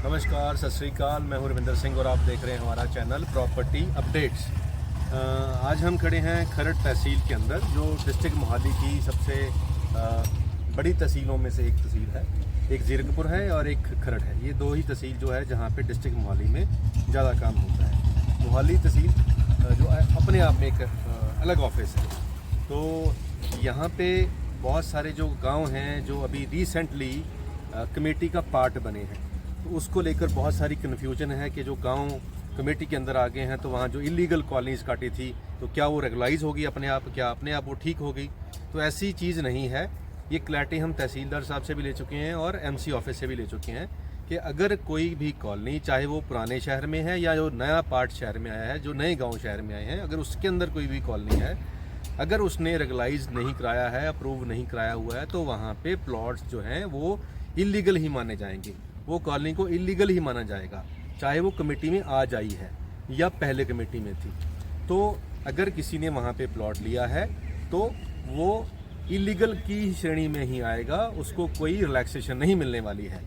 नमस्कार, सत श्री अकाल। मैं हूं रविंदर सिंह और आप देख रहे हैं हमारा चैनल प्रॉपर्टी अपडेट्स। आज हम खड़े हैं खरड़ तहसील के अंदर, जो डिस्ट्रिक्ट मोहाली की सबसे बड़ी तहसीलों में से एक तहसील है। एक जीरकपुर है और एक खरड़ है। ये दो ही तहसील जो है जहां पे डिस्ट्रिक्ट मोहाली में ज़्यादा काम होता है। मोहाली तहसील जो अपने आप में एक अलग ऑफिस है। तो यहाँ पे बहुत सारे जो गाँव हैं जो अभी रिसेंटली कमेटी का पार्ट बने हैं, तो उसको लेकर बहुत सारी कन्फ्यूजन है कि जो गांव कमेटी के अंदर आ गए हैं तो वहाँ जो इलीगल कॉलोनीज काटी थी तो क्या वो रेगुलाइज होगी अपने आप, क्या अपने आप वो ठीक हो गई? तो ऐसी चीज़ नहीं है। ये क्लैरिटी हम तहसीलदार साहब से भी ले चुके हैं और एमसी ऑफिस से भी ले चुके हैं कि अगर कोई भी कॉलोनी, चाहे वो पुराने शहर में है या जो नया पार्ट शहर में आया है, जो नए गाँव शहर में आए हैं, अगर उसके अंदर कोई भी कॉलोनी है, अगर उसने रेगुलाइज नहीं कराया है, अप्रूव नहीं कराया हुआ है, तो वहाँ पे प्लॉट्स जो हैं वो इलीगल ही माने जाएंगे। वो कॉलोनी को इलीगल ही माना जाएगा, चाहे वो कमेटी में आ जाई है या पहले कमेटी में थी। तो अगर किसी ने वहाँ पे प्लॉट लिया है तो वो इलीगल की श्रेणी में ही आएगा, उसको कोई रिलैक्सेशन नहीं मिलने वाली है।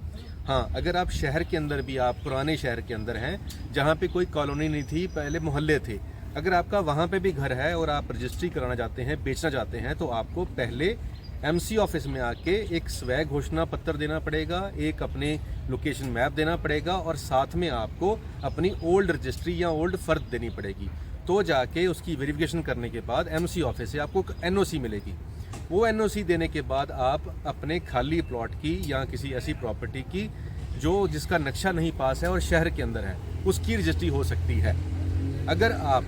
हाँ, अगर आप शहर के अंदर भी, आप पुराने शहर के अंदर हैं जहाँ पे कोई कॉलोनी नहीं थी, पहले मोहल्ले थे, अगर आपका वहाँ पे भी घर है और आप रजिस्ट्री कराना चाहते हैं, बेचना चाहते हैं, तो आपको पहले एमसी ऑफिस में आके एक स्वै घोषणा पत्र देना पड़ेगा, एक अपने लोकेशन मैप देना पड़ेगा और साथ में आपको अपनी ओल्ड रजिस्ट्री या ओल्ड फर्द देनी पड़ेगी। तो जाके उसकी वेरिफिकेशन करने के बाद एमसी ऑफिस से आपको एनओसी मिलेगी। वो एनओसी देने के बाद आप अपने खाली प्लॉट की या किसी ऐसी प्रॉपर्टी की जो जिसका नक्शा नहीं पास है और शहर के अंदर है, उसकी रजिस्ट्री हो सकती है। अगर आप,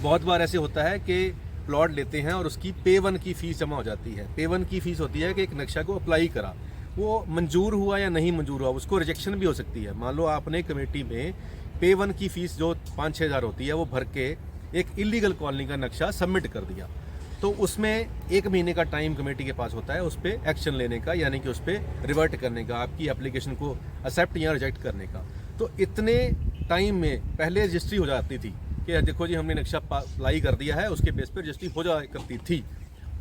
बहुत बार ऐसे होता है कि प्लॉट लेते हैं और उसकी पे1 की फ़ीस जमा हो जाती है। पे1 की फ़ीस होती है कि एक नक्शा को अप्लाई करा, वो मंजूर हुआ या नहीं मंजूर हुआ, उसको रिजेक्शन भी हो सकती है। मान लो आपने कमेटी में पे1 की फ़ीस जो 5-6 हज़ार होती है वो भर के एक इलीगल कॉलोनी का नक्शा सबमिट कर दिया, तो उसमें 1 महीने का टाइम कमेटी के पास होता है उस पर एक्शन लेने का, यानी कि उस पर रिवर्ट करने का, आपकी एप्लीकेशन को एक्सेप्ट या रिजेक्ट करने का। तो इतने टाइम में पहले रजिस्ट्री हो जाती थी कि देखो जी हमने नक्शा अप्लाई कर दिया है, उसके बेस पर रजिस्ट्री हो जा करती थी।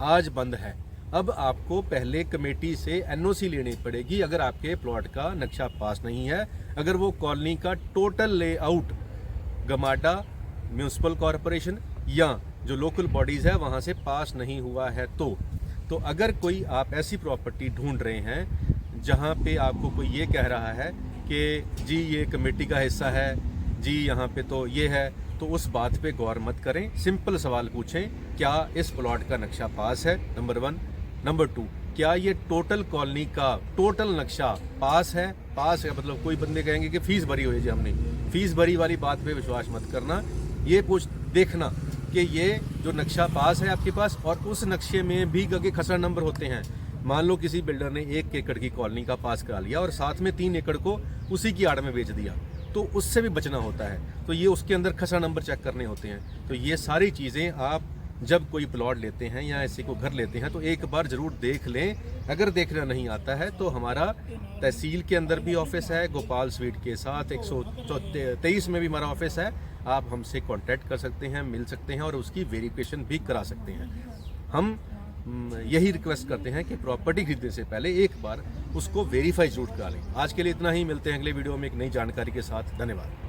आज बंद है। अब आपको पहले कमेटी से एनओसी लेनी पड़ेगी अगर आपके प्लॉट का नक्शा पास नहीं है, अगर वो कॉलोनी का total layout GMADA, municipal corporation या जो लोकल बॉडीज़ है वहाँ से पास नहीं हुआ है। तो अगर कोई आप ऐसी प्रॉपर्टी ढूंढ रहे हैं जहाँ पे आपको कोई ये कह रहा है कि जी ये कमेटी का हिस्सा है, जी यहाँ पे तो ये है, तो उस बात पे गौर मत करें। सिंपल सवाल पूछें, क्या इस प्लॉट का नक्शा पास है? नंबर 1। नंबर 2, क्या ये टोटल कॉलोनी का टोटल नक्शा पास है? पास है मतलब कोई बंदे कहेंगे कि फीस भरी हुई है जी हमने, फीस भरी वाली बात पे विश्वास मत करना। ये देखना कि ये जो नक्शा पास है आपके पास, और उस नक्शे में भी गगे खसरा नंबर होते हैं। मान लो किसी बिल्डर ने 1 एकड़ की कॉलोनी का पास करा लिया और साथ में 3 एकड़ को उसी की आड़ में बेच दिया, तो उससे भी बचना होता है। तो ये उसके अंदर खसरा नंबर चेक करने होते हैं। तो ये सारी चीज़ें आप जब कोई प्लॉट लेते हैं या ऐसे को घर लेते हैं तो एक बार ज़रूर देख लें। अगर देखना नहीं आता है तो हमारा तहसील के अंदर भी ऑफिस है, गोपाल स्वीट के साथ 123 में भी हमारा ऑफिस है। आप हमसे कांटेक्ट कर सकते हैं, मिल सकते हैं और उसकी वेरिफिकेशन भी करा सकते हैं। हम यही रिक्वेस्ट करते हैं कि प्रॉपर्टी खरीदने से पहले एक बार उसको वेरीफाई जरूर करा लें। आज के लिए इतना ही, मिलते हैं अगले वीडियो में एक नई जानकारी के साथ। धन्यवाद।